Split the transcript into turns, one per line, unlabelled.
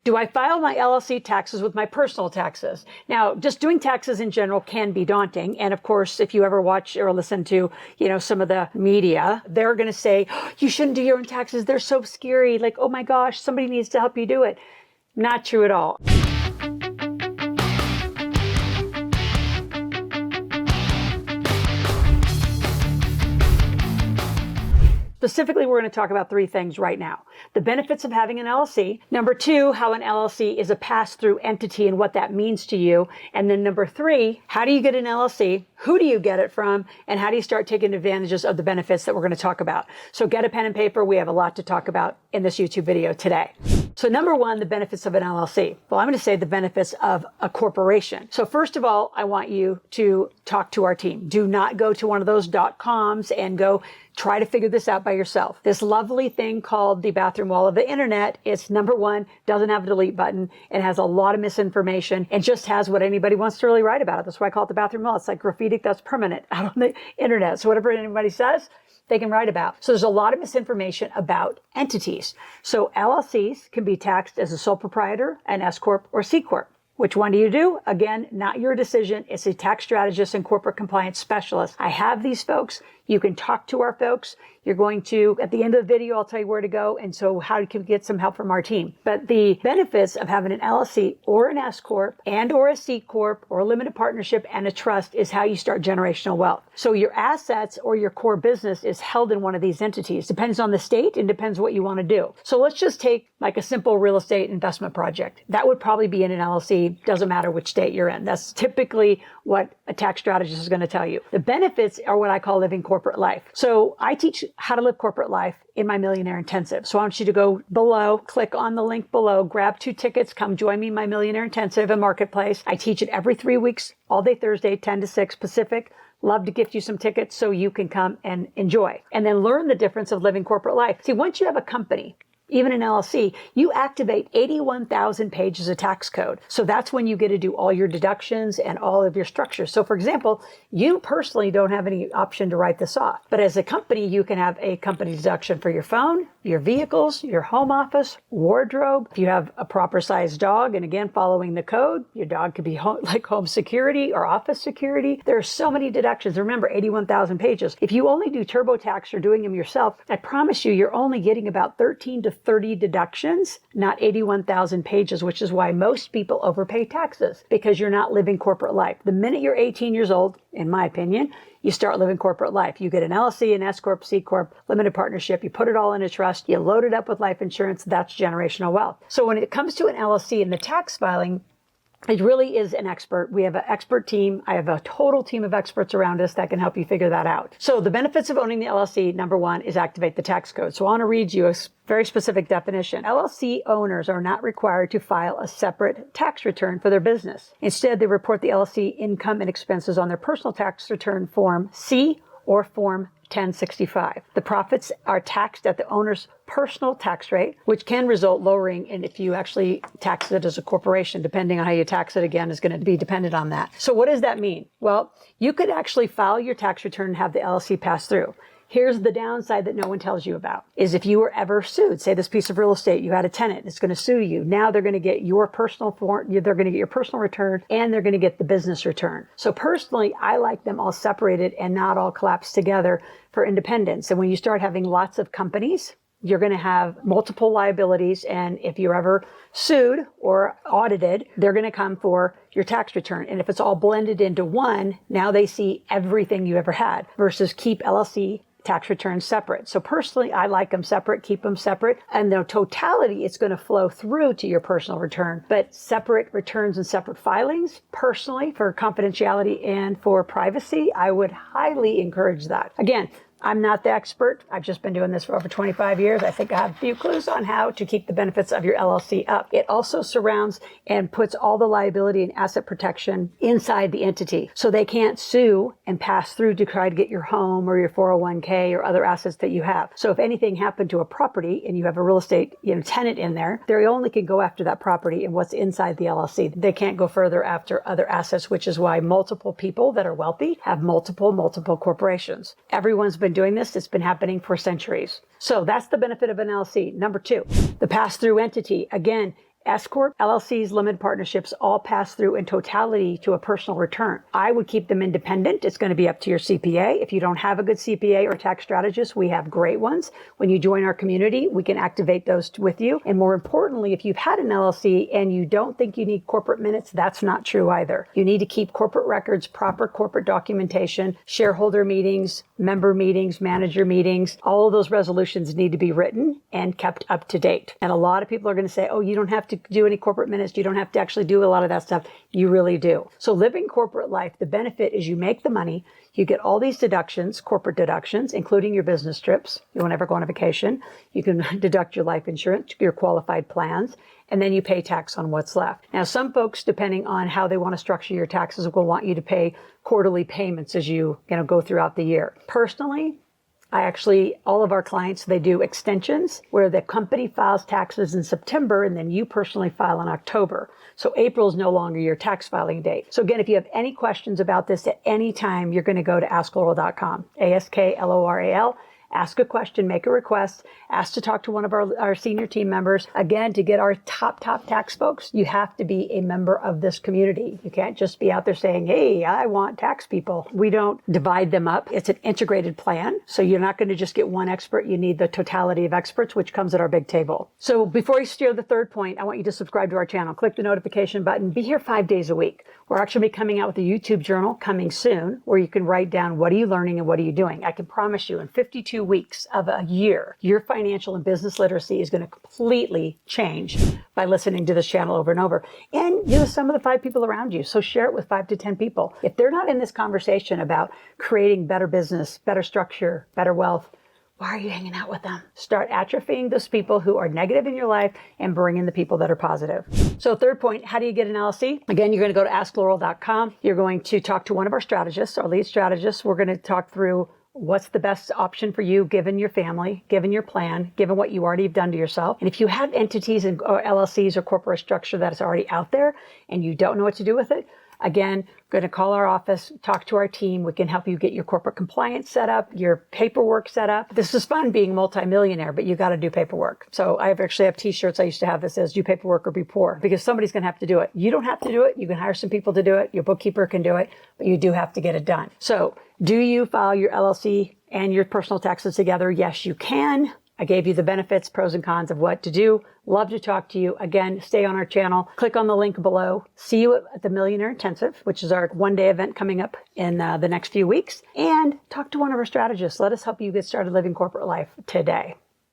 Do I file my LLC taxes with my personal taxes? Now, just doing taxes in general can be daunting. And of course, if you ever watch or listen to, some of the media, they're going to say, oh, you shouldn't do your own taxes. They're so scary. Like, oh my gosh, somebody needs to help you do it. Not true at all. Specifically, we're going to talk about three things right now. The benefits of having an LLC. Number two, how an LLC is a pass-through entity and what that means to you. And then number three, how do you get an LLC? Who do you get it from? And how do you start taking advantages of the benefits that we're going to talk about? So get a pen and paper. We have a lot to talk about in this YouTube video today. So number one, the benefits of an LLC. Well, I'm going to say the benefits of a corporation. So first of all, I want you to talk to our team. Do not go to one of those .coms and go try to figure this out by yourself. This lovely thing called the bathroom wall of the internet, it's number one, doesn't have a delete button. It has a lot of misinformation and just has what anybody wants to really write about it. That's why I call it the bathroom wall. It's like graffiti that's permanent out on the internet. So whatever anybody says, they can write about. So there's a lot of misinformation about entities. So LLCs can be taxed as a sole proprietor, an S Corp, or C Corp. Which one do you do? Again, not your decision. It's a tax strategist and corporate compliance specialist. I have these folks. You can talk to our folks. You're going to, at the end of the video, I'll tell you where to go and so how you can get some help from our team. But the benefits of having an LLC or an S Corp and or a C Corp or a limited partnership and a trust is how you start generational wealth. So your assets or your core business is held in one of these entities. Depends on the state and depends what you want to do. So let's just take like a simple real estate investment project. That would probably be in an LLC. Doesn't matter which state you're in. That's typically what a tax strategist is going to tell you. The benefits are what I call living corporate life. So I teach how to live corporate life in my Millionaire Intensive. So I want you to go below, click on the link below, grab 2 tickets, come join me in my Millionaire Intensive and Marketplace. I teach it every 3 weeks, all day Thursday, 10 to 6 Pacific. Love to gift you some tickets so you can come and enjoy. And then learn the difference of living corporate life. See, once you have a company, even an LLC, you activate 81,000 pages of tax code. So that's when you get to do all your deductions and all of your structures. So for example, you personally don't have any option to write this off. But as a company, you can have a company deduction for your phone, your vehicles, your home office, wardrobe. If you have a proper sized dog, and again, following the code, your dog could be home security or office security. There are so many deductions. Remember, 81,000 pages. If you only do TurboTax or doing them yourself, I promise you, you're only getting about 13 to 30 deductions, not 81,000 pages, which is why most people overpay taxes because you're not living corporate life. The minute you're 18 years old, in my opinion, you start living corporate life. You get an LLC, an S Corp, C Corp, limited partnership. You put it all in a trust. You load it up with life insurance. That's generational wealth. So when it comes to an LLC and the tax filing, it really is an expert. We have an expert team. I have a total team of experts around us that can help you figure that out. So the benefits of owning the LLC, number one, is activate the tax code. So I want to read you a very specific definition. LLC owners are not required to file a separate tax return for their business. Instead, they report the LLC income and expenses on their personal tax return Form C or Form 1065. The profits are taxed at the owner's personal tax rate, which can result lowering in if you actually tax it as a corporation. Depending on how you tax it, again, is going to be dependent on that. So what does that mean? Well, you could actually file your tax return and have the LLC pass through. Here's the downside that no one tells you about, is if you were ever sued, say this piece of real estate, you had a tenant, it's going to sue you. Now they're going to get your personal form, they're going to get your personal return, and they're going to get the business return. So personally, I like them all separated and not all collapsed together for independence. And when you start having lots of companies, you're going to have multiple liabilities. And if you're ever sued or audited, they're going to come for your tax return. And if it's all blended into one, now they see everything you ever had versus keep LLC tax returns separate. So personally, I like them separate, keep them separate. And the totality, it's going to flow through to your personal return. But separate returns and separate filings, personally, for confidentiality and for privacy, I would highly encourage that. Again, I'm not the expert. I've just been doing this for over 25 years. I think I have a few clues on how to keep the benefits of your LLC up. It also surrounds and puts all the liability and asset protection inside the entity. So they can't sue and pass through to try to get your home or your 401k or other assets that you have. So if anything happened to a property and you have a real estate tenant in there, they only can go after that property and what's inside the LLC. They can't go further after other assets, which is why multiple people that are wealthy have multiple corporations. Everyone's been doing this. It's been happening for centuries. So that's the benefit of an LLC. Number two, the pass-through entity. Again, S Corp, LLCs, limited partnerships all pass through in totality to a personal return. I would keep them independent. It's going to be up to your CPA. If you don't have a good CPA or tax strategist, we have great ones. When you join our community, we can activate those with you. And more importantly, if you've had an LLC and you don't think you need corporate minutes, that's not true either. You need to keep corporate records, proper corporate documentation, shareholder meetings, member meetings, manager meetings. All of those resolutions need to be written and kept up to date. And a lot of people are going to say, oh, you don't have to do any corporate minutes. You don't have to actually do a lot of that stuff. You really do. So living corporate life, the benefit is you make the money, you get all these deductions, corporate deductions, including your business trips. You won't ever go on a vacation. You can deduct your life insurance, your qualified plans, and then you pay tax on what's left. Now, some folks, depending on how they want to structure your taxes, will want you to pay quarterly payments as you go throughout the year. Personally, all of our clients, they do extensions where the company files taxes in September and then you personally file in October. So April is no longer your tax filing date. So again, if you have any questions about this at any time, you're going to go to askloral.com, ASKLORAL. Ask a question, make a request, ask to talk to one of our senior team members. Again, to get our top tax folks, you have to be a member of this community. You can't just be out there saying, hey, I want tax people. We don't divide them up. It's an integrated plan. So you're not going to just get one expert. You need the totality of experts, which comes at our big table. So before you steer the third point, I want you to subscribe to our channel. Click the notification button. Be here 5 days a week. We're actually coming out with a YouTube journal coming soon where you can write down what are you learning and what are you doing. I can promise you in 52 weeks of a year, your financial and business literacy is going to completely change by listening to this channel over and over. And you're the sum of the 5 people around you. So share it with 5 to 10 people. If they're not in this conversation about creating better business, better structure, better wealth, why are you hanging out with them? Start atrophying those people who are negative in your life and bring in the people that are positive. So third point, how do you get an LLC? Again, you're going to go to askloral.com. You're going to talk to one of our strategists, our lead strategists. We're going to talk through what's the best option for you, given your family, given your plan, given what you already have done to yourself. And if you have entities or LLCs or corporate structure that is already out there and you don't know what to do with it, again, going to call our office, talk to our team. We can help you get your corporate compliance set up, your paperwork set up. This is fun being multimillionaire, but you got to do paperwork. So I actually have t-shirts I used to have that says do paperwork or be poor, because somebody's going to have to do it. You don't have to do it. You can hire some people to do it. Your bookkeeper can do it, but you do have to get it done. So do you file your LLC and your personal taxes together? Yes, you can. I gave you the benefits, pros and cons of what to do. Love to talk to you. Again, stay on our channel. Click on the link below. See you at the Millionaire Intensive, which is our one-day event coming up in the next few weeks. And talk to one of our strategists. Let us help you get started living corporate life today.